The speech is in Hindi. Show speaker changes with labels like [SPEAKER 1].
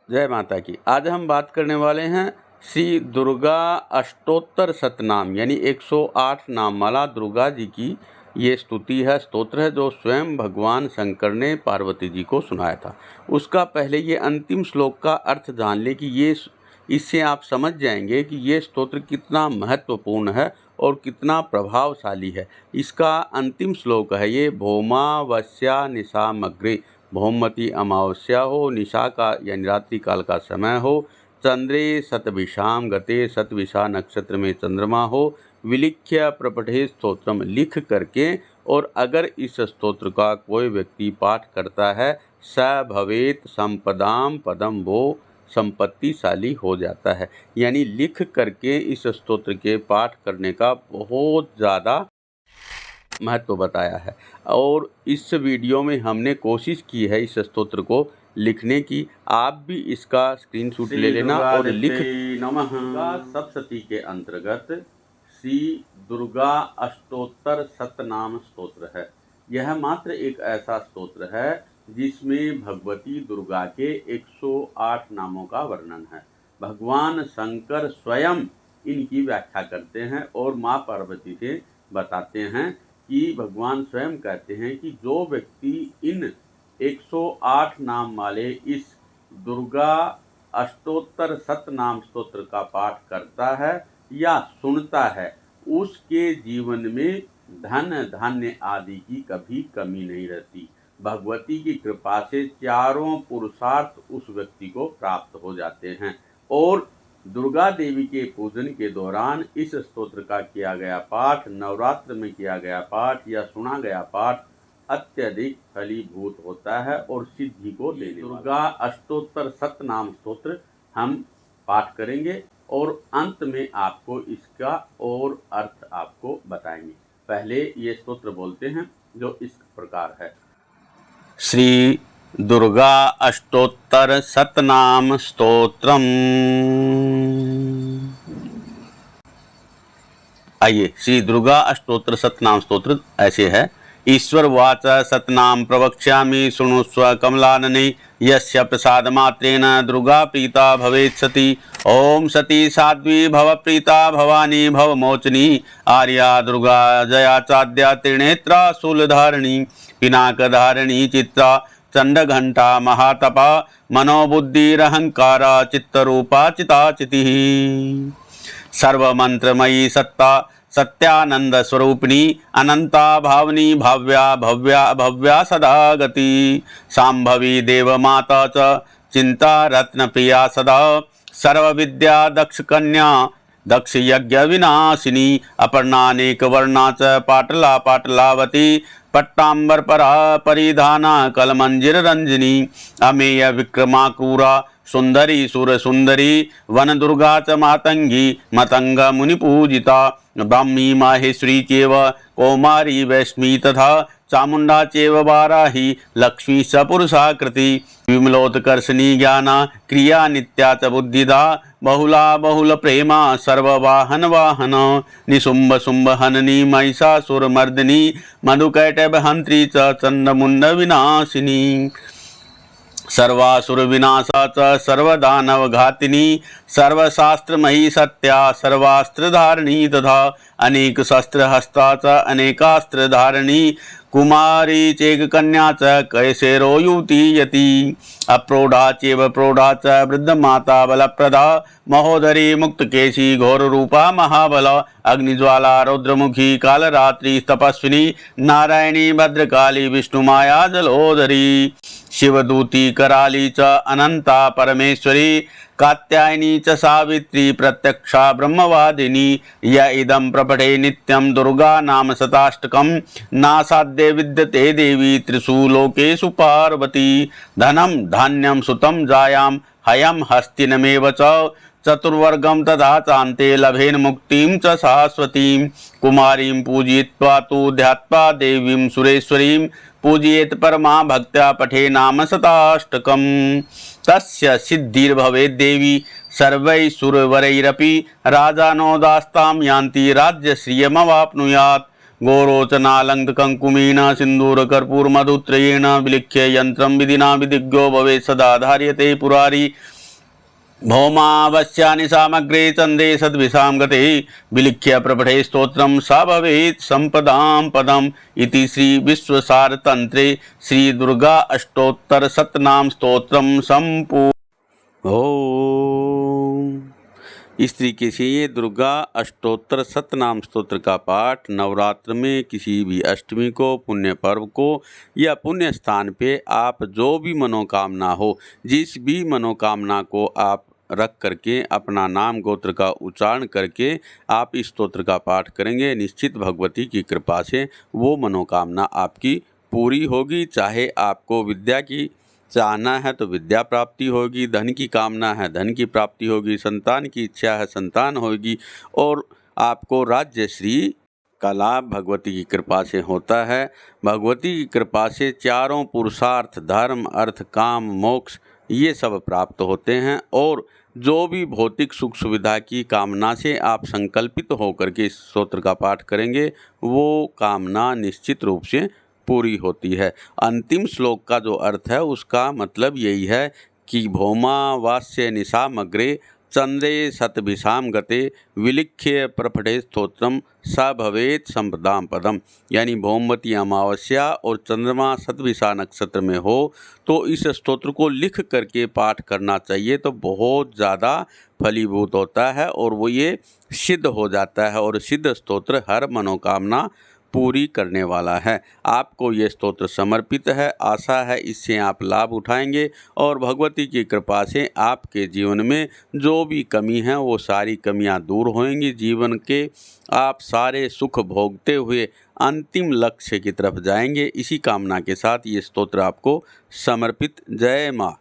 [SPEAKER 1] जय माता की। आज हम बात करने वाले हैं श्री दुर्गा अष्टोत्तर शतनाम यानी 108 नाम वाला दुर्गा जी की ये स्तुति है, स्तोत्र है जो स्वयं भगवान शंकर ने पार्वती जी को सुनाया था। उसका पहले ये अंतिम श्लोक का अर्थ जान ले कि ये इससे आप समझ जाएंगे कि ये स्तोत्र कितना महत्वपूर्ण है और कितना प्रभावशाली है। इसका अंतिम श्लोक है ये, भौमावस्या निशामग्रे, भौमती अमावस्या हो, निशा का यानी रात्रि काल का समय हो, चंद्रे शतभिषाम गते, शतभिषा नक्षत्र में चंद्रमा हो, विलिख्य प्रपठे स्तोत्रम, लिख करके, और अगर इस स्तोत्र का कोई व्यक्ति पाठ करता है स भवेत संपदाम पदम, वो संपत्तिशाली हो जाता है। यानी लिख करके इस स्तोत्र के पाठ करने का बहुत ज़्यादा महत्व बताया है। और इस वीडियो में हमने कोशिश की है इस स्तोत्र को लिखने की। आप भी इसका स्क्रीनशॉट ले लेना और लिख नमः सप्तशती के अंतर्गत श्री दुर्गा अष्टोत्तर शतनाम स्तोत्र है। यह मात्र एक ऐसा स्तोत्र है जिसमें भगवती दुर्गा के 108 नामों का वर्णन है। भगवान शंकर स्वयं इनकी व्याख्या करते हैं और माँ पार्वती से बताते हैं कि भगवान स्वयं कहते हैं कि जो व्यक्ति इन 108 नाम वाले इस दुर्गा अष्टोत्तर शतनाम स्तोत्र का पाठ करता है या सुनता है, उसके जीवन में धन धान्य आदि की कभी कमी नहीं रहती। भगवती की कृपा से चारों पुरुषार्थ उस व्यक्ति को प्राप्त हो जाते हैं। और दुर्गा देवी के पूजन के दौरान इस स्तोत्र का किया गया पाठ, नवरात्र में किया गया पाठ या सुना गया पाठ अत्यधिक फलीभूत होता है और सिद्धि को देने वाला। दुर्गा अष्टोत्तर शतनाम स्तोत्र हम पाठ करेंगे और अंत में आपको इसका और अर्थ आपको बताएंगे। पहले ये स्तोत्र बोलते हैं जो इस प्रकार है। श्री दुर्गा अष्टोत्तर शतनाम स्तोत्रम। आइए, श्री दुर्गा अष्टोत्तर शतनाम स्तोत्र ऐसे है। ईश्वर वाच शतनाम प्रवक्ष्यामि शृणुस्व कमलानने, यस्य प्रसाद मात्रेण दुर्गा प्रीता भवेत् सती। ओम सती साध्वी भव प्रीता भवानी भव मोचनी, आर्या दुर्गा जया चाद्या त्रिनेत्रा शूलधारिणी, पिनाकधारिणी चित्रा चंडघंटा महातपा, मनोबुद्धिरहंकारा चित्तरूपा चिताचितिः। सर्वमंत्रमयी सत्ता सत्यानंद स्वरूपिणी, अनंता भावनी भाव्या भव्या भव्या सदा गति। सांभवी देव माता च चिंता रत्न प्रिया सदा, सर्व विद्या दक्ष कन्या दक्ष यज्ञ विनाशिनी, अपर्णानेक वर्णा च पाटला पाटलावती, पट्टांबर परा परिधाना कलमंजिर रंजनी, अमेय विक्रमा क्रूरा सुंदरी सुर सुंदरी, वन दुर्गा च मातंगी मतंग मुनि पूजिता, ब्राह्मी माहेश्वरी चैव कौमारी वैष्मी तथा, चामुंडा चैव वाराही लक्ष्मी स पुरुषाकृति, विमलोत्कर्षणी ज्ञाना क्रिया नित्या च बुद्धिदा, बहुला बहुल प्रेमा सर्ववाहन वाहन, निशुंभ शुंभ हननी महिषासुर मर्दिनी, मधुकैटभ हंत्री च चंडमुंड विनाशिनी, सर्वासुर विनाशा च सर्वदानव घातिनी, सर्वशास्त्रमयी सत्या सर्वास्त्र धारिणी तथा, अनेक शस्त्र हस्ता च अनेकास्त्र धारिणी, कुमारी चेक कन्या च कैसेरो युवती यति, अप्रोढ़ा चैव प्रौढ़ा च वृद्ध माता बलप्रदा, महोदरी मुक्तकेशी घोर रूपा महाबल, अग्निज्वाला रौद्रमुखी कालरात्रि तपस्विनी, नारायणी भद्रकाली विष्णुमाया जलोदरी, शिवदूती कराली च अनंता परमेश्वरी, कात्यायनी च सावित्री प्रत्यक्षा ब्रह्मवादिनी, य इदं प्रपठे नित्यं दुर्गा नाम शताष्टकं, नासाद्य विद्यते देवी त्रिषु लोकेषु पार्वती, धनं धान्यं सुतं जायां हयं हस्तिनमेव च, चतुर्वर्गं तथा चान्ते लभेन मुक्तिं च शाश्वतीं, कुमारीं पूजयित्वा तु ध्यात्वा देवीं सुरेश्वरीं, पूजयेत परमा भक्त्या पठे नाम शताष्टकं, तस्य सिद्धिर्भवेत् देवी सर्वैः सुरवरैरपि, राजानो दास्तां यान्ति राज्यश्रियमवाप्नुयात्, गोरोचनालङ्कृतकुङ्कुमेन सिन्दूरकर्पूरमधुत्रयेण विलिख्य यन्त्रं विधिना विधिज्ञो भवेत् सदा धार्यते पुरारी, भौमावस्यानि सामग्रे चंदे सद्विषां गते विलिख्य प्रपठे स्तोत्रम सा भवेत् संपदां पदम इति श्री विश्वसार तंत्रे श्री दुर्गा अष्टोत्तर शतनाम स्तोत्रम संपूर्ण। ओम। इस तरीके से ये दुर्गा अष्टोत्तर शतनाम स्तोत्र का पाठ नवरात्र में किसी भी अष्टमी को, पुण्य पर्व को या पुण्य स्थान पे आप जो भी मनोकामना हो, जिस भी मनोकामना को आप रख करके अपना नाम गोत्र का उच्चारण करके आप इस स्तोत्र का पाठ करेंगे, निश्चित भगवती की कृपा से वो मनोकामना आपकी पूरी होगी। चाहे आपको विद्या की चाहना है तो विद्या प्राप्ति होगी, धन की कामना है धन की प्राप्ति होगी, संतान की इच्छा है संतान होगी, और आपको राज्य श्री का लाभ भगवती की कृपा से होता है। भगवती की कृपा से चारों पुरुषार्थ धर्म अर्थ काम मोक्ष ये सब प्राप्त होते हैं, और जो भी भौतिक सुख सुविधा की कामना से आप संकल्पित होकर के इस स्तोत्र का पाठ करेंगे वो कामना निश्चित रूप से पूरी होती है। अंतिम श्लोक का जो अर्थ है उसका मतलब यही है कि भौमावास्य निशामग्रे चंद्रे शतभिषाम गते विलिख्य प्रपठे स्तोत्रम स भवेत् संपदां पदम, यानी भौमवती अमावस्या और चंद्रमा शतभिषा नक्षत्र में हो तो इस स्तोत्र को लिख करके पाठ करना चाहिए, तो बहुत ज़्यादा फलीभूत होता है और वो ये सिद्ध हो जाता है, और सिद्ध स्तोत्र हर मनोकामना पूरी करने वाला है। आपको ये स्तोत्र समर्पित है, आशा है इससे आप लाभ उठाएंगे और भगवती की कृपा से आपके जीवन में जो भी कमी है वो सारी कमियां दूर होंगी। जीवन के आप सारे सुख भोगते हुए अंतिम लक्ष्य की तरफ जाएंगे। इसी कामना के साथ ये स्तोत्र आपको समर्पित। जय माँ।